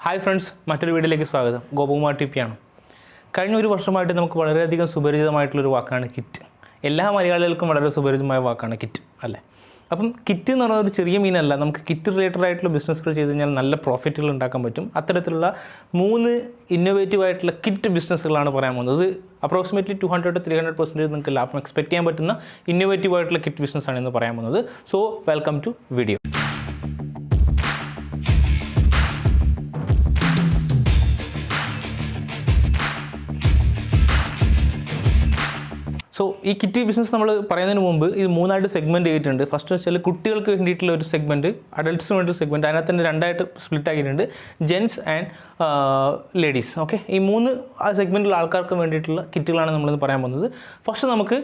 Hi friends, മറ്റൊരു വീഡിയോയിലേക്ക് സ്വാഗതം. ഗോപകുമാർ ടിപ്പിയാണ്. കഴിഞ്ഞ ഒരു വർഷമായിട്ട് നമുക്ക് വളരെയധികം സുപരിചിതമായിട്ടുള്ളൊരു വാക്കാണ് കിറ്റ്. എല്ലാ മലയാളികൾക്കും വളരെ സുപരിചിതമായ വാക്കാണ് കിറ്റ്, അല്ലേ? അപ്പം കിറ്റ് എന്ന് പറയുന്നത് ഒരു ചെറിയ മീനല്ല. നമുക്ക് കിറ്റ് റിലേറ്റഡ് ആയിട്ടുള്ള ബിസിനസ്സുകൾ ചെയ്ത് കഴിഞ്ഞാൽ നല്ല പ്രോഫിറ്റുകൾ ഉണ്ടാക്കാൻ പറ്റും. അത്തരത്തിലുള്ള 3 ഇന്നോവേറ്റീവ് ആയിട്ടുള്ള കിറ്റ് ബിസിനസ്സുകളാണ് പറയാൻ പോകുന്നത്. അപ്രോക്സിമേറ്റ്ലി 200 to 300% നിങ്ങൾക്ക് ലാഭം എക്സ്പെക്ട് ചെയ്യാൻ പറ്റുന്ന ഇന്നോവേറ്റീവ് ആയിട്ടുള്ള കിറ്റ് ബിസിനസ്സാണ് ഇന്ന് പറയാൻ പോകുന്നത്. So welcome to video. So ഈ കിറ്റ് ബിസിനസ് നമ്മൾ പറയുന്നതിന് മുമ്പ് ഇത് 3ആയിട്ട് സെഗ്മെൻറ്റ് ചെയ്തിട്ടുണ്ട്. ഫസ്റ്റ് വെച്ചാൽ കുട്ടികൾക്ക് വേണ്ടിയിട്ടുള്ള ഒരു സെഗ്മെൻറ്റ്, അഡൾട്ട്സിന് വേണ്ടി സെഗ്മെൻറ്റ്. അതിനകത്ത് തന്നെ 2ആയിട്ട് സ്പ്ലിറ്റ് ആക്കിയിട്ടുണ്ട്, ജെൻസ് ആൻഡ് ലേഡീസ്. ഓക്കെ, ഈ 3 സെഗ്മെൻറ്റിലുള്ള ആൾക്കാർക്ക് വേണ്ടിയിട്ടുള്ള കിറ്റുകളാണ് നമ്മളിന്ന് പറയാൻ പോകുന്നത്. ഫസ്റ്റ് നമുക്ക്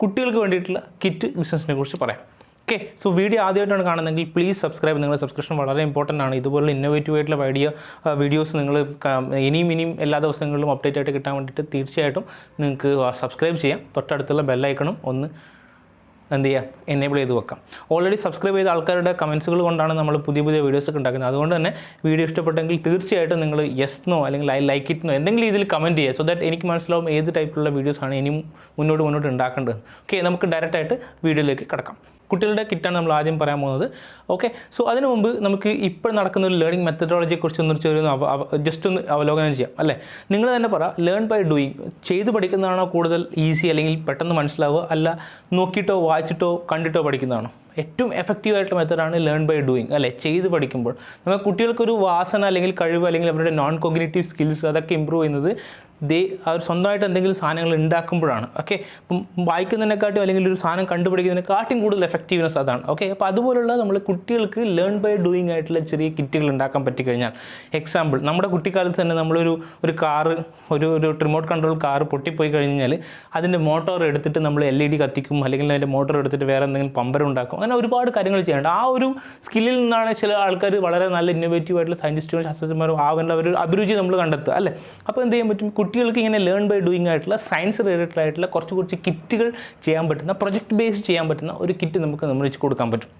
കുട്ടികൾക്ക് വേണ്ടിയിട്ടുള്ള കിറ്റ് ബിസിനസ്സിനെ കുറിച്ച് പറയാം. ഓക്കെ, സോ വീഡിയോ ആദ്യമായിട്ടാണ് കാണുന്നതെങ്കിൽ പ്ലീസ് സബ്സ്ക്രൈബ്. നിങ്ങളുടെ സബ്സ്ക്രിപ്ഷൻ വളരെ ഇമ്പോർട്ടൻ്റ് ആണ്. ഇതുപോലുള്ള ഇന്നോവേറ്റീവ് ആയിട്ടുള്ള വീഡിയോസ് നിങ്ങൾ ഇനിയും എല്ലാ ദിവസങ്ങളിലും അപ്ഡേറ്റ് ആയിട്ട് കിട്ടാൻ വേണ്ടിയിട്ട് തീർച്ചയായിട്ടും നിങ്ങൾക്ക് സബ്സ്ക്രൈബ് ചെയ്യാം. തൊട്ടടുത്തുള്ള ബെല്ലൈക്കണും ഒന്ന് എന്ത് ചെയ്യുക, എനേബിൾ ചെയ്ത് വെക്കാം. ഓൾറെഡി സബ്സ്ക്രൈബ് ചെയ്ത ആൾക്കാരുടെ കമൻസുകൾ കൊണ്ടാണ് നമ്മൾ പുതിയ വീഡിയോസൊക്കെ ഉണ്ടാക്കുന്നത്. അതുകൊണ്ട് തന്നെ വീഡിയോ ഇഷ്ടപ്പെട്ടെങ്കിൽ തീർച്ചയായിട്ടും നിങ്ങൾ യെസ്ന്നോ അല്ലെങ്കിൽ ഐ ലൈക്ക് ഇറ്റ്ന്നോ എന്തെങ്കിലും ഇതിൽ കമൻറ്റ് ചെയ്യുക. സോ ദാറ്റ് എനിക്ക് മനസ്സിലാവും ഏത് ടൈപ്പിലുള്ള വീഡിയോസാണ് ഇനിയും മുന്നോട്ട് ഉണ്ടാക്കേണ്ടത്. ഓക്കെ, നമുക്ക് ഡയറക്റ്റായിട്ട് വീഡിയോയിലേക്ക് കിടക്കാം. കുട്ടികളുടെ കിറ്റാണ് നമ്മൾ ആദ്യം പറയാൻ പോകുന്നത്. ഓക്കെ, സോ അതിനു മുമ്പ് നമുക്ക് ഇപ്പോൾ നടക്കുന്ന ഒരു ലേണിംഗ് മെത്തഡോളജിയെക്കുറിച്ച് ജസ്റ്റ് ഒന്ന് അവലോകനം ചെയ്യാം, അല്ലേ? നിങ്ങൾ തന്നെ പറ, ലേൺ ബൈ ഡൂയിങ്. ചെയ്ത് പഠിക്കുന്നതാണോ കൂടുതൽ ഈസി, അല്ലെങ്കിൽ പെട്ടെന്ന് മനസ്സിലാവുക, അല്ല നോക്കിയിട്ടോ വായിച്ചിട്ടോ കണ്ടിട്ടോ പഠിക്കുന്നതാണോ? ഏറ്റവും എഫക്റ്റീവ് ആയിട്ടുള്ള മെത്തഡാണ് ലേൺ ബൈ ഡൂയിങ്, അല്ലേ? ചെയ്ത് പഠിക്കുമ്പോൾ നമ്മൾ കുട്ടികൾക്കൊരു വാസന അല്ലെങ്കിൽ കഴിവ് അല്ലെങ്കിൽ അവരുടെ നോൺ കോഗ്നിറ്റീവ് സ്കിൽസ് അതൊക്കെ ഇമ്പ്രൂവ് ചെയ്യുന്നത് അവർ സ്വന്തമായിട്ട് എന്തെങ്കിലും സാധനങ്ങൾ ഉണ്ടാക്കുമ്പോഴാണ്. ഓക്കെ, അപ്പം വായിക്കുന്നതിനെക്കാട്ടും അല്ലെങ്കിൽ ഒരു സാധനം കണ്ടുപിടിക്കുന്നതിനെക്കാട്ടും കൂടുതൽ എഫക്റ്റീവ്നെസ് അതാണ്. ഓക്കെ, അപ്പോൾ അതുപോലുള്ള നമ്മൾ കുട്ടികൾക്ക് ലേൺ ബൈ ഡൂയിങ് ആയിട്ടുള്ള ചെറിയ കിറ്റുകൾ ഉണ്ടാക്കാൻ പറ്റിക്കഴിഞ്ഞാൽ, എക്സാമ്പിൾ നമ്മുടെ കുട്ടിക്കാലത്ത് തന്നെ നമ്മളൊരു കാറ്, ഒരു റിമോട്ട് കൺട്രോൾ കാറ് പൊട്ടിപ്പോയി കഴിഞ്ഞാൽ അതിൻ്റെ മോട്ടോർ എടുത്തിട്ട് നമ്മൾ LED കത്തിക്കും, അല്ലെങ്കിൽ അതിൻ്റെ മോട്ടോർ എടുത്തിട്ട് വേറെ എന്തെങ്കിലും പമ്പരം ഉണ്ടാക്കും. അങ്ങനെ ഒരുപാട് കാര്യങ്ങൾ ചെയ്യാനുണ്ട്. ആ ഒരു സ്കില്ലിൽ നിന്നാണ് ചില ആൾക്കാർ വളരെ നല്ല ഇന്നോവേറ്റീവ് ആയിട്ടുള്ള സയൻറ്റിസ്റ്റുകളും ശാസ്ത്രജ്ഞന്മാരും ആവേണ്ട ഒരു അഭിരുചി നമ്മൾ കണ്ടെത്തുക, അല്ലേ? അപ്പോൾ എന്ത് ചെയ്യാൻ പറ്റും? കുട്ടികൾക്ക് ഇങ്ങനെ ലേൺ ബൈ ഡൂയിങ് ആയിട്ടുള്ള സയൻസ് റിലേറ്റഡ് ആയിട്ടുള്ള കുറച്ച് കിറ്റുകൾ ചെയ്യാൻ പറ്റുന്ന, പ്രൊജക്റ്റ് ബേസ്ഡ് ചെയ്യാൻ പറ്റുന്ന ഒരു കിറ്റ് നമുക്ക് നിർമ്മിച്ച് കൊടുക്കാൻ പറ്റും.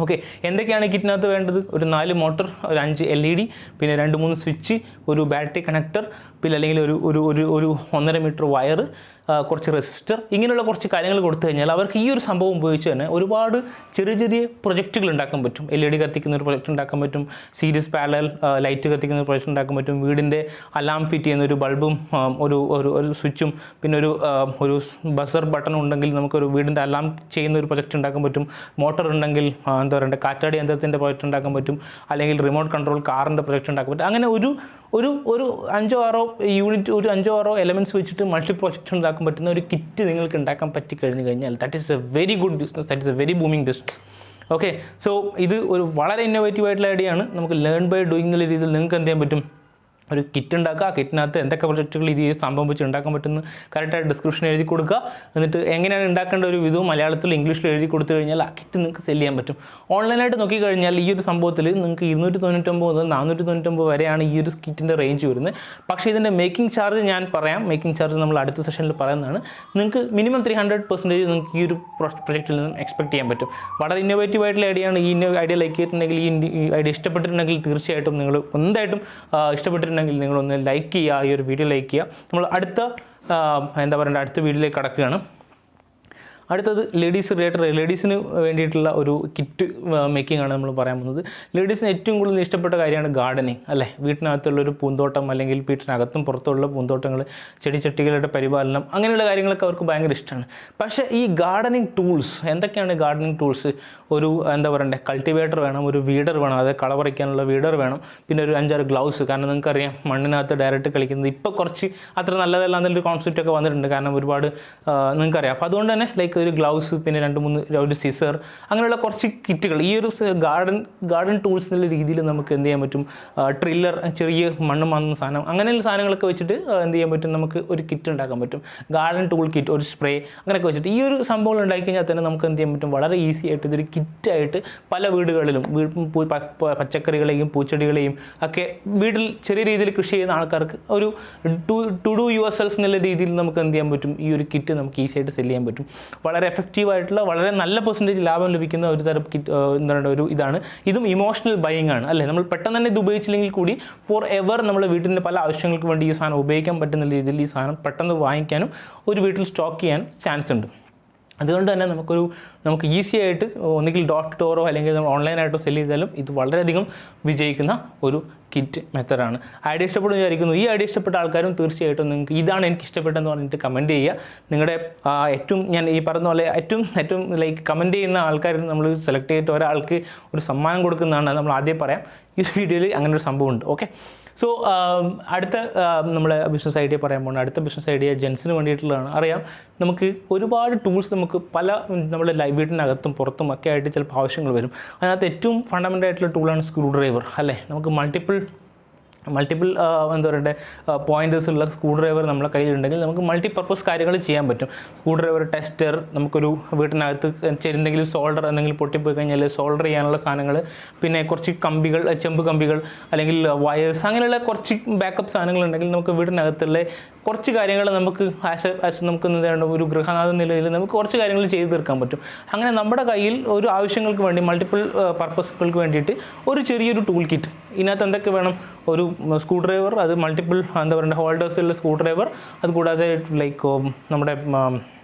ഓക്കെ, എന്തൊക്കെയാണ് കിറ്റിനകത്ത് വേണ്ടത്? ഒരു 4 മോട്ടർ, ഒരു 5 LED, പിന്നെ 2-3 സ്വിച്ച്, ഒരു ബാറ്ററി കണക്ടർ, പിന്നെ അല്ലെങ്കിൽ ഒരു 1.5 മീറ്റർ വയർ, കുറച്ച് റെസിസ്റ്റർ, ഇങ്ങനെയുള്ള കുറച്ച് കാര്യങ്ങൾ കൊടുത്തു കഴിഞ്ഞാൽ അവർക്ക് ഈ ഒരു സംഭവം ഉപയോഗിച്ച് തന്നെ ഒരുപാട് ചെറിയ പ്രൊജക്റ്റുകൾ ഉണ്ടാക്കാൻ പറ്റും. LED കത്തിക്കുന്ന ഒരു പ്രൊജക്റ്റ് ഉണ്ടാക്കാൻ പറ്റും, സീരീസ് പാരലൽ ലൈറ്റ് കത്തിക്കുന്ന ഒരു പ്രൊജക്റ്റ് ഉണ്ടാക്കാൻ പറ്റും, വീടിൻ്റെ അലാം ഫിറ്റ് ചെയ്യുന്ന ഒരു ബൾബും ഒരു സ്വിച്ചും പിന്നെ ഒരു ബസർ ബട്ടൺ ഉണ്ടെങ്കിൽ നമുക്കൊരു വീടിൻ്റെ അലാം ചെയ്യുന്ന ഒരു പ്രൊജക്റ്റ് ഉണ്ടാക്കാൻ പറ്റും. മോട്ടർ ഉണ്ടെങ്കിൽ എന്താ പറയുക, കാറ്റാടി യന്ത്രത്തിൻ്റെ പ്രൊജക്റ്റ് ഉണ്ടാക്കാൻ പറ്റും, അല്ലെങ്കിൽ റിമോട്ട് കൺട്രോൾ കാറിൻ്റെ പ്രൊജക്റ്റ് ഉണ്ടാക്കാൻ പറ്റും. അങ്ങനെ ഒരു 5-6 യൂണിറ്റ്, ഒരു 5-6 എലമെൻറ്റ്സ് വെച്ചിട്ട് മൾട്ടി പ്രൊജക്റ്റ് ഉണ്ടാക്കാൻ പറ്റുന്ന ഒരു കിറ്റ് നിങ്ങൾക്ക് ഉണ്ടാക്കാൻ പറ്റി കഴിഞ്ഞാൽ that is A very good business, that is A very booming business. Okay, so ഇത് ഒരു വളരെ ഇന്നോവേറ്റീവ് ആയിട്ടുള്ള ഐഡിയ ആണ്. നമുക്ക് ലേൺ ബൈ ഡൂയിങ് എന്നുള്ള രീതിയിൽ നിങ്ങൾക്ക് എന്ത് ചെയ്യാൻ പറ്റും? ഒരു കിറ്റ് ഉണ്ടാക്കുക. ആ കിറ്റിനകത്ത് എന്തൊക്കെ പ്രൊജക്റ്റുകൾ ഇത് സംഭവം വെച്ച് ഉണ്ടാക്കാൻ പറ്റുന്ന കറക്റ്റായിട്ട് ഡിസ്ക്രിപ്ഷൻ എഴുതി കൊടുക്കുക. എന്നിട്ട് എങ്ങനെയാണ് ഉണ്ടാക്കേണ്ട ഒരു വിധവും മലയാളത്തിലും ഇംഗ്ലീഷിലും എഴുതി കൊടുത്തു കഴിഞ്ഞാൽ ആ കിറ്റ് നിങ്ങൾക്ക് സെല് ചെയ്യാൻ പറ്റും. ഓൺലൈനായിട്ട് നോക്കിക്കഴിഞ്ഞാൽ ഈ ഒരു സംഭവത്തിൽ നിങ്ങൾക്ക് 299 മുതൽ 499 വരെയാണ് ഈ ഒരു കിറ്റിൻ്റെ റേഞ്ച് വരുന്നത്. പക്ഷേ ഇതിൻ്റെ മേക്കിംഗ് ചാർജ് ഞാൻ പറയാം. മേക്കിംഗ് ചാർജ് നമ്മൾ അടുത്ത സെഷനിൽ പറയുന്നതാണ്. നിങ്ങൾക്ക് മിനിമം 300% നിങ്ങൾക്ക് ഈ ഒരു പ്രൊജക്റ്റിൽ നിന്നും എക്സ്പെക്ട് ചെയ്യാൻ പറ്റും. വളരെ ഇന്നോവേറ്റീവ് ആയിട്ടുള്ള ഐഡിയയാണ്. ഈ ഐഡിയ ലൈക്ക് ചെയ്തിട്ടുണ്ടെങ്കിൽ, ഈ ഐഡിയ ഇഷ്ടപ്പെട്ടിട്ടുണ്ടെങ്കിൽ തീർച്ചയായിട്ടും നിങ്ങൾ എന്തായിട്ടും ഇഷ്ടപ്പെട്ടിട്ടുണ്ടെങ്കിൽ നിങ്ങളൊന്ന് ലൈക്ക് ചെയ്യുക, ഈ ഒരു വീഡിയോ ലൈക്ക് ചെയ്യുക. നമ്മൾ അടുത്ത വീഡിയോയിലേക്ക് കടക്കുകയാണ്. അടുത്തത് ലേഡീസിന് വേണ്ടിയിട്ടുള്ള ഒരു കിറ്റ് മേക്കിംഗ് ആണ് നമ്മൾ പറയാൻ പോകുന്നത്. ലേഡീസിന് ഏറ്റവും കൂടുതൽ ഇഷ്ടപ്പെട്ട കാര്യമാണ് ഗാർഡനിങ്, അല്ലേ? വീട്ടിനകത്തുള്ളൊരു പൂന്തോട്ടം, അല്ലെങ്കിൽ വീട്ടിനകത്തും പുറത്തുള്ള പൂന്തോട്ടങ്ങൾ, ചെടിച്ചട്ടികളുടെ പരിപാലനം, അങ്ങനെയുള്ള കാര്യങ്ങളൊക്കെ അവർക്ക് ഭയങ്കര ഇഷ്ടമാണ്. പക്ഷേ ഈ ഗാർഡനിങ് ടൂൾസ്, എന്തൊക്കെയാണ് ഗാർഡനിങ് ടൂൾസ്? ഒരു കൾട്ടിവേറ്റർ വേണം, ഒരു വീഡർ വേണം, അതായത് കള പറിക്കാനുള്ള വീഡർ വേണം, പിന്നെ ഒരു 5-6 ഗ്ലൗസ്. കാരണം നിങ്ങൾക്കറിയാം, മണ്ണിനകത്ത് ഡയറക്റ്റ് കളിക്കുന്നത് ഇപ്പോൾ കുറച്ച് അത്ര നല്ലതല്ല എന്നൊരു കോൺസെപ്റ്റൊക്കെ വന്നിട്ടുണ്ട്. കാരണം ഒരുപാട് നിങ്ങൾക്കറിയാം. അപ്പോൾ അതുകൊണ്ട് തന്നെ ഒരു ഗ്ലൗസ്, പിന്നെ 2-3 ഒരു സിസർ, അങ്ങനെയുള്ള കുറച്ച് കിറ്റുകൾ ഈ ഒരു ഗാർഡൻ ടൂൾസ് എന്നുള്ള രീതിയിൽ നമുക്ക് എന്ത് ചെയ്യാൻ പറ്റും? ട്രില്ലർ, ചെറിയ മണ്ണ് മാന്നുന്ന സാധനം, അങ്ങനെയുള്ള സാധനങ്ങളൊക്കെ വെച്ചിട്ട് എന്ത് ചെയ്യാൻ പറ്റും? നമുക്ക് ഒരു കിറ്റ് ഉണ്ടാക്കാൻ പറ്റും. ഗാർഡൻ ടൂൾ കിറ്റ്, ഒരു സ്പ്രേ, അങ്ങനെയൊക്കെ വെച്ചിട്ട് ഈ ഒരു സംഭവങ്ങൾ ഉണ്ടാക്കി കഴിഞ്ഞാൽ തന്നെ നമുക്ക് എന്ത് ചെയ്യാൻ പറ്റും? വളരെ ഈസി ആയിട്ട് ഇതൊരു കിറ്റായിട്ട് പല വീടുകളിലും പച്ചക്കറികളെയും പൂച്ചെടികളെയും ഒക്കെ വീട്ടിൽ ചെറിയ രീതിയിൽ കൃഷി ചെയ്യുന്ന ആൾക്കാർക്ക് ഒരു ടു ഡു യുവർ സെൽഫ് എന്നുള്ള രീതിയിൽ നമുക്ക് എന്ത് ചെയ്യാൻ പറ്റും? ഈ ഒരു കിറ്റ് നമുക്ക് ഈസി ആയിട്ട് സെല് ചെയ്യാൻ പറ്റും. വളരെ എഫക്റ്റീവായിട്ടുള്ള വളരെ നല്ല പെർസെൻറ്റേജ് ലാഭം ലഭിക്കുന്ന ഒരു തരം എന്താണ് ഒരു ഇതാണ്. ഇതും ഇമോഷണൽ ബൈയിങ് ആണ് അല്ലേ. നമ്മൾ പെട്ടെന്ന് തന്നെ ഇത് ഉപയോഗിച്ചില്ലെങ്കിൽ കൂടി ഫോർ എവർ നമ്മൾ വീട്ടിൻ്റെ പല ആവശ്യങ്ങൾക്ക് വേണ്ടി ഈ സാധനം ഉപയോഗിക്കാൻ പറ്റുന്ന രീതിയിൽ ഈ സാധനം പെട്ടെന്ന് വാങ്ങിക്കാനും ഒരു വീട്ടിൽ സ്റ്റോക്ക് ചെയ്യാനും ചാൻസ് ഉണ്ട്. അതുകൊണ്ട് തന്നെ നമുക്ക് ഈസി ആയിട്ട് ഒന്നുകിൽ ഡോർ ടു ഡോറോ അല്ലെങ്കിൽ നമ്മൾ ഓൺലൈനായിട്ടോ സെല് ചെയ്താലും ഇത് വളരെയധികം വിജയിക്കുന്ന ഒരു കിറ്റ് മെത്തഡാണ്. ഐഡിയ ഇഷ്ടപ്പെടുന്നു വിചാരിക്കുന്നു. ഈ ഐഡിയ ഇഷ്ടപ്പെട്ട ആൾക്കാരും തീർച്ചയായിട്ടും നിങ്ങൾക്ക് ഇതാണ് എനിക്ക് ഇഷ്ടപ്പെട്ടതെന്ന് പറഞ്ഞിട്ട് കമൻറ്റ് ചെയ്യുക. നിങ്ങളുടെ ഏറ്റവും ഞാൻ ഈ പറഞ്ഞ പോലെ ഏറ്റവും ലൈക്ക് കമൻറ്റ് ചെയ്യുന്ന ആൾക്കാർ നമ്മൾ സെലക്ട് ചെയ്തിട്ട് ഒരാൾക്ക് ഒരു സമ്മാനം കൊടുക്കുന്നതാണ് നമ്മൾ ആദ്യം പറയാം. ഈ വീഡിയോയിൽ അങ്ങനെ ഒരു സംഭവമുണ്ട്. ഓക്കെ, സോ അടുത്ത നമ്മളെ ബിസിനസ് ഐഡിയ പറയാൻ പോകുന്നത് അടുത്ത ബിസിനസ് ഐഡിയ ജെൻസിന് വേണ്ടിയിട്ടുള്ളതാണ്. അറിയാം, നമുക്ക് ഒരുപാട് ടൂൾസ് നമുക്ക് പല നമ്മുടെ വീട്ടിനകത്തും പുറത്തും ഒക്കെ ആയിട്ട് ചിലപ്പോൾ ആവശ്യങ്ങൾ വരും. അതിനകത്ത് ഏറ്റവും ഫണ്ടമെൻ്റൽ ആയിട്ടുള്ള ടൂളാണ് സ്ക്രൂ ഡ്രൈവർ അല്ലേ. നമുക്ക് മൾട്ടിപ്പിൾ എന്താ പറയണ്ടേ പോയിൻറ്റേഴ്സ് ഉള്ള സ്ക്രൂ ഡ്രൈവർ നമ്മളെ കയ്യിലുണ്ടെങ്കിൽ നമുക്ക് മൾട്ടിപർപ്പസ് കാര്യങ്ങൾ ചെയ്യാൻ പറ്റും. സ്ക്രൂ ഡ്രൈവർ, ടെസ്റ്റർ, നമുക്കൊരു വീട്ടിനകത്ത് എന്തെങ്കിലും സോൾഡർ എന്തെങ്കിലും പൊട്ടിപ്പോയി കഴിഞ്ഞാൽ സോൾഡർ ചെയ്യാനുള്ള സാധനങ്ങൾ, പിന്നെ കുറച്ച് കമ്പികൾ, ചെമ്പ് കമ്പികൾ അല്ലെങ്കിൽ വയേഴ്സ്, അങ്ങനെയുള്ള കുറച്ച് ബാക്കപ്പ് സാധനങ്ങളുണ്ടെങ്കിൽ നമുക്ക് വീടിനകത്തുള്ള കുറച്ച് കാര്യങ്ങൾ നമുക്ക് നമുക്ക് എന്താണ് ഒരു ഗൃഹനാഥ നിലയിൽ നമുക്ക് കുറച്ച് കാര്യങ്ങൾ ചെയ്ത് തീർക്കാൻ പറ്റും. അങ്ങനെ നമ്മുടെ കയ്യിൽ ഒരു ആവശ്യങ്ങൾക്ക് വേണ്ടി മൾട്ടിപ്പിൾ പർപ്പസുകൾക്ക് വേണ്ടിയിട്ട് ഒരു ചെറിയൊരു ടൂൾ കിറ്റ്. ഇതിനകത്ത് എന്തൊക്കെ വേണം? ഒരു സ്ക്രൂ ഡ്രൈവർ, അത് മൾട്ടിപ്പിൾ എന്താ പറയുക ഹോൾഡേഴ്സുള്ള സ്ക്രൂ ഡ്രൈവർ, അതുകൂടാതെ ലൈക്ക് നമ്മുടെ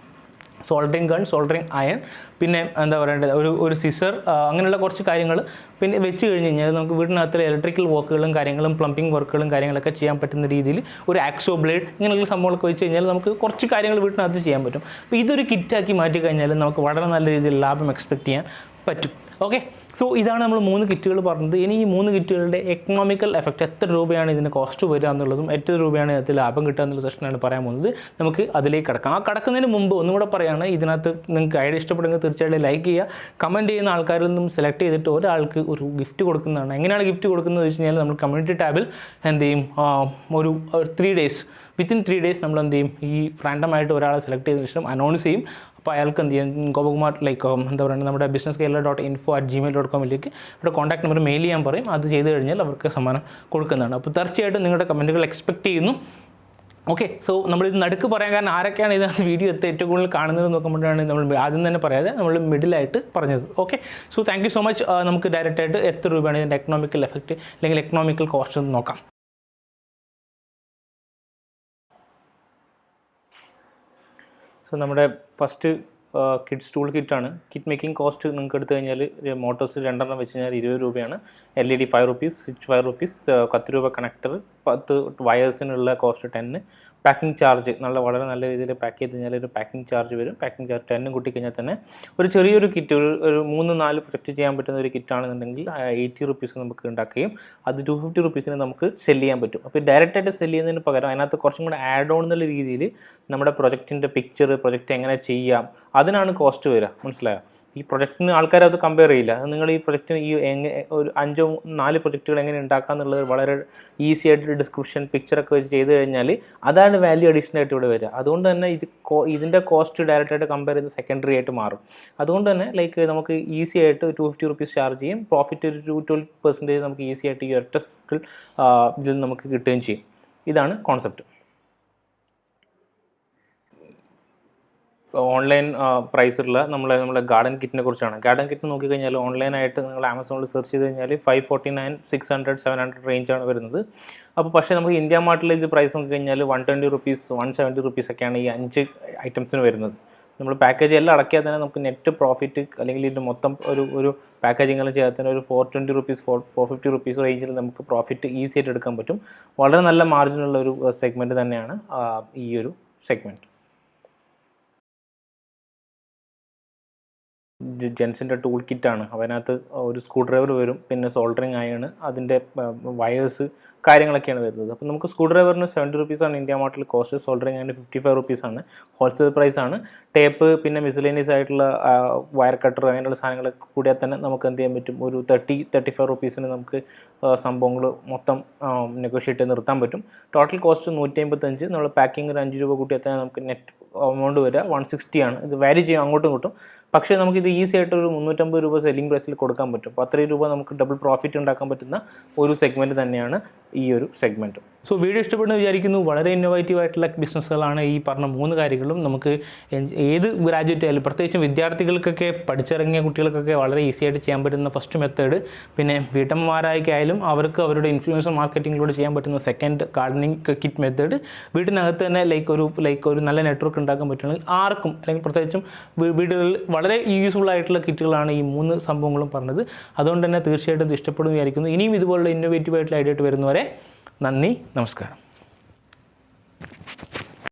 സോൾഡറിങ് ഗൺ, സോൾഡറിങ് അയൺ, പിന്നെ എന്താ പറയേണ്ടത് ഒരു സിസർ, അങ്ങനെയുള്ള കുറച്ച് കാര്യങ്ങൾ പിന്നെ വെച്ച് കഴിഞ്ഞ് കഴിഞ്ഞാൽ നമുക്ക് വീടിനകത്തുള്ള ഇലക്ട്രിക്കൽ വർക്കുകളും കാര്യങ്ങളും പ്ലംബിംഗ് വർക്കുകളും കാര്യങ്ങളൊക്കെ ചെയ്യാൻ പറ്റുന്ന രീതിയിൽ ഒരു ആക്സോ ബ്ലേഡ്, ഇങ്ങനെയുള്ള സംഭവങ്ങളൊക്കെ വെച്ച് കഴിഞ്ഞാൽ നമുക്ക് കുറച്ച് കാര്യങ്ങൾ വീട്ടിനകത്ത് ചെയ്യാൻ പറ്റും. അപ്പോൾ ഇതൊരു കിറ്റാക്കി മാറ്റി കഴിഞ്ഞാൽ നമുക്ക് വളരെ നല്ല രീതിയിൽ ലാഭം എക്സ്പെക്റ്റ് ചെയ്യാൻ പറ്റും. ഓക്കെ, സോ ഇതാണ് നമ്മൾ 3 കിറ്റുകൾ പറഞ്ഞത്. ഇനി ഈ 3 കിറ്റുകളുടെ എക്കണോമിക്കൽ എഫക്റ്റ്, എത്ര രൂപയാണ് ഇതിന് കോസ്റ്റ് വരിക എന്നുള്ളതും എത്ര രൂപയാണ് ഇതിൽ ലാഭം കിട്ടുക എന്നുള്ള സെഷനാണ് പറയാൻ പോകുന്നത്. നമുക്ക് അതിലേക്ക് കിടക്കാം. കടക്കുന്നതിന് മുമ്പ് ഒന്നുകൂടെ പറയുകയാണ്, ഇതിനകത്ത് നിങ്ങൾക്ക് ഐഡിയ ഇഷ്ടപ്പെടുമെങ്കിൽ തീർച്ചയായിട്ടും ലൈക്ക് ചെയ്യുക. കമൻറ്റ് ചെയ്യുന്ന ആൾക്കാരിൽ നിന്നും സെലക്ട് ചെയ്തിട്ട് ഒരാൾക്ക് ഒരു ഗിഫ്റ്റ് കൊടുക്കുന്നതാണ്. എങ്ങനെയാണ് ഗിഫ്റ്റ് കൊടുക്കുന്നത് വെച്ച് കഴിഞ്ഞാൽ നമ്മൾ കമ്മ്യൂണിറ്റി ടാബിൽ എന്ത് ചെയ്യും, ഒരു 3 days വിത്തിൻ 3 days നമ്മൾ എന്ത് ചെയ്യും, ഈ റാൻഡമായിട്ട് ഒരാളെ സെലക്ട് ചെയ്തതിന് ശേഷം അനൗൺസ് ചെയ്യും. അപ്പോൾ അയാൾക്ക് എന്ത് ചെയ്യും, ഗോപകുമാർ ലൈക്ക് എന്താ പറയുക നമ്മുടെ businesskerala.info@gmail.com ഇവിടെ കോൺടാക്ട് നമ്പർ മെയിൽ ചെയ്യാൻ പറയും. അത് ചെയ്ത് കഴിഞ്ഞാൽ അവർക്ക് സമ്മാനം കൊടുക്കുന്നതാണ്. അപ്പോൾ തീർച്ചയായിട്ടും നിങ്ങളുടെ കമൻറ്റുകൾ എക്സ്പെക്റ്റ് ചെയ്യുന്നു. ഓക്കെ, സോ നമ്മളിത് നടുക്ക് പറയാൻ കാരണം ആരൊക്കെയാണ് ഇതിനകത്ത് വീഡിയോ ഏറ്റവും കൂടുതൽ കാണുന്നത് നോക്കുമ്പോഴാണ് നമ്മൾ ആദ്യം തന്നെ പറയാതെ നമ്മൾ മിഡിലായിട്ട് പറഞ്ഞത്. Okay, so thank you so much. നമുക്ക് ഡയറക്റ്റായിട്ട് എത്ര രൂപയാണ് ഇതിൻ്റെ എക്കണോമിക്കൽ എഫക്റ്റ് അല്ലെങ്കിൽ എക്കണോമിക്കൽ കോസ്റ്റ് എന്ന് നോക്കാം. സോ നമ്മുടെ ഫസ്റ്റ് കിഡ്സ് ടൂൾ കിറ്റാണ്. കിറ്റ് മേക്കിംഗ് കോസ്റ്റ് നിങ്ങൾക്ക് എടുത്തു കഴിഞ്ഞാൽ മോട്ടോഴ്സ് 2 വെച്ച് കഴിഞ്ഞാൽ 20 രൂപയാണ്. LED 5 rupees, സ്വിച്ച് 5 rupees, 10 രൂപ കണക്ടർ, 10 വയേഴ്സിനുള്ള കോസ്റ്റ് 10. പാക്കിംഗ് ചാർജ് വളരെ നല്ല രീതിയിൽ പാക്ക് ചെയ്ത് കഴിഞ്ഞാൽ ഒരു പാക്കിംഗ് ചാർജ് വരും. പാക്കിംഗ് ചാർജ് 10 കൂട്ടിക്കഴിഞ്ഞാൽ തന്നെ ഒരു ചെറിയൊരു കിറ്റ്, ഒരു 3-4 പ്രൊജക്റ്റ് ചെയ്യാൻ പറ്റുന്ന ഒരു കിറ്റാണെന്നുണ്ടെങ്കിൽ 80 rupees നമുക്ക് ഉണ്ടാക്കുകയും അത് 250 rupees നമുക്ക് സെല് ചെയ്യാൻ പറ്റും. അപ്പോൾ ഡയറക്റ്റായിട്ട് സെല് ചെയ്യുന്നതിന് പകരം അതിനകത്ത് കുറച്ചും കൂടെ ആഡ് ഓൺ എന്നുള്ള രീതിയിൽ നമ്മുടെ പ്രൊജക്റ്റിൻ്റെ പിക്ചർ, പ്രൊജക്റ്റ് എങ്ങനെ ചെയ്യാം, അതിനാണ് കോസ്റ്റ് വരിക. മനസ്സിലായോ? ഈ പ്രൊജക്റ്റിന് ആൾക്കാർ അത് കമ്പയർ ചെയ്യില്ല. നിങ്ങൾ ഈ പ്രൊജക്റ്റിന് ഒരു 5-4 പ്രൊജക്റ്റുകൾ എങ്ങനെ ഉണ്ടാക്കുക എന്നുള്ളത് വളരെ ഈസി ആയിട്ട് ഡിസ്ക്രിപ്ഷൻ, പിക്ചറൊക്കെ വെച്ച് ചെയ്ത് കഴിഞ്ഞാൽ അതാണ് വാല്യൂ അഡീഷണൽ ആയിട്ട് ഇവിടെ വരിക. അതുകൊണ്ട് തന്നെ ഇതിൻ്റെ കോസ്റ്റ് ഡയറക്റ്റായിട്ട് കമ്പയർ ചെയ്ത് സെക്കൻഡറി ആയിട്ട് മാറും. അതുകൊണ്ട് തന്നെ ലൈക്ക് നമുക്ക് ഈസി ആയിട്ട് 250 rupees ചാർജ് ചെയ്യും. പ്രോഫിറ്റ് ഒരു 12% നമുക്ക് ഈസി ആയിട്ട് ഈ ഒറ്റ സ്കിൽ ഇതിൽ നമുക്ക് കിട്ടുകയും ചെയ്യും. ഇതാണ് കോൺസെപ്റ്റ്. ഓൺലൈൻ പ്രൈസുള്ള നമ്മളെ ഗാർഡൻ കിറ്റിനെ കുറിച്ചാണ്. ഗാർഡൻ കിറ്റ് നോക്കിക്കഴിഞ്ഞാൽ ഓൺലൈനായിട്ട് നിങ്ങൾ ആമസോണിൽ സെർച്ച് ചെയ്ത് കഴിഞ്ഞാൽ 549, 600, 700 റേഞ്ചാണ് വരുന്നത്. അപ്പോൾ പക്ഷേ നമുക്ക് ഇന്ത്യ മാർട്ടിൽ ഇത് പ്രൈസ് നോക്കിക്കഴിഞ്ഞാൽ 120 rupees, 170 rupees ഒക്കെയാണ് ഈ 5 ഐറ്റംസിന് വരുന്നത്. നമ്മൾ പാക്കേജ് എല്ലാം അടക്കിയാൽ തന്നെ നമുക്ക് നെറ്റ് പ്രോഫിറ്റ് അല്ലെങ്കിൽ ഇതിൻ്റെ മൊത്തം ഒരു പാക്കേജിങ്ങെല്ലാം ചെയ്താൽ തന്നെ ഒരു 420 rupees, 450 rupees റേഞ്ചിൽ നമുക്ക് പ്രോഫിറ്റ് ഈസി ആയിട്ട് എടുക്കാൻ പറ്റും. വളരെ നല്ല മാർജിനുള്ള ഒരു സെഗ്മെൻറ്റ് തന്നെയാണ് ഈ ഒരു സെഗ്മെൻറ്റ്. ജെൻസിൻ്റെ ടൂൾ കിറ്റാണ്. അതിനകത്ത് ഒരു സ്ക്രൂ ഡ്രൈവർ വരും, പിന്നെ സോൾഡറിങ് അയൺ, അതിൻ്റെ വയേഴ്സ്, കാര്യങ്ങളൊക്കെയാണ് വരുന്നത്. അപ്പോൾ നമുക്ക് സ്ക്രൂ ഡ്രൈവറിന് 70 rupees ആണ് ഇന്ത്യ മാർട്ടിൽ കോസ്റ്റ്. സോൾഡറിങ് അയൺ 55 rupees ആണ്, ഹോൾസെയിൽ പ്രൈസാണ്. ടേപ്പ്, പിന്നെ മിസ്ലേനിയസ് ആയിട്ടുള്ള വയർ കട്ടർ, അങ്ങനെയുള്ള സാധനങ്ങളൊക്കെ കൂടിയാൽ തന്നെ നമുക്ക് എന്ത് ചെയ്യാൻ പറ്റും, ഒരു 30-35 rupees നമുക്ക് സംഭവങ്ങൾ മൊത്തം നെഗോഷിയേറ്റ് ചെയ്ത് നിർത്താൻ പറ്റും. Total cost 155. നമ്മൾ പാക്കിംഗ് ഒരു 5 രൂപ കൂട്ടിയാൽ തന്നെ നമുക്ക് നെറ്റ് എമൗണ്ട് വരിക 160 ആണ്. ഇത് വാരി ചെയ്യും അങ്ങോട്ടും ഇങ്ങോട്ടും. പക്ഷേ നമുക്കിത് ഈസി ആയിട്ട് ഒരു 350 രൂപ സെല്ലിംഗ് പ്രൈസിൽ കൊടുക്കാൻ പറ്റും. അപ്പോൾ 3 രൂപ നമുക്ക് ഡബിൾ പ്രോഫിറ്റ് ഉണ്ടാക്കാൻ പറ്റുന്ന ഒരു സെഗ്മെൻറ്റ് തന്നെയാണ് ഈ ഒരു സെഗ്മെൻറ്റ്. സോ വീഡിയോ ഇഷ്ടപ്പെടുന്നു വിചാരിക്കുന്നു. വളരെ ഇന്നോവേറ്റീവ് ആയിട്ടുള്ള ബിസിനസ്സുകളാണ് ഈ പറഞ്ഞ 3 കാര്യങ്ങളും. നമുക്ക് ഏത് ഗ്രാജുവേറ്റ് ആയാലും പ്രത്യേകിച്ചും വിദ്യാർത്ഥികൾക്കൊക്കെ പഠിച്ചിറങ്ങിയ കുട്ടികൾക്കൊക്കെ വളരെ ഈസി ആയിട്ട് ചെയ്യാൻ പറ്റുന്ന ഫസ്റ്റ് മെത്തേഡ്, പിന്നെ വീട്ടമ്മമാരായാലും അവർക്ക് അവരുടെ ഇൻഫ്ലുവൻസർ മാർക്കറ്റിങ്ങിലൂടെ ചെയ്യാൻ പറ്റുന്ന സെക്കൻഡ് ഗാർഡനിങ് കിറ്റ് മെത്തേഡ്, വീട്ടിനകത്ത് തന്നെ ലൈക്ക് ഒരു നല്ല നെറ്റ്വർക്ക് ഉണ്ടാക്കാൻ പറ്റുകയാണെങ്കിൽ ആർക്കും, അല്ലെങ്കിൽ പ്രത്യേകിച്ചും വീടുകളിൽ വളരെ യൂസ്ഫുൾ ആയിട്ടുള്ള കിറ്റുകളാണ് ഈ 3 സംഭവങ്ങളും പറഞ്ഞത്. അതുകൊണ്ട് തന്നെ തീർച്ചയായിട്ടും ഇത് ഇഷ്ടപ്പെടുന്നു വിചാരിക്കുന്നു. ഇനിയും ഇതുപോലുള്ള ഇന്നോവേറ്റീവ് ആയിട്ടുള്ള ഐഡിയ ആയിട്ട് വരുന്നവരെ നന്ദി, നമസ്കാരം.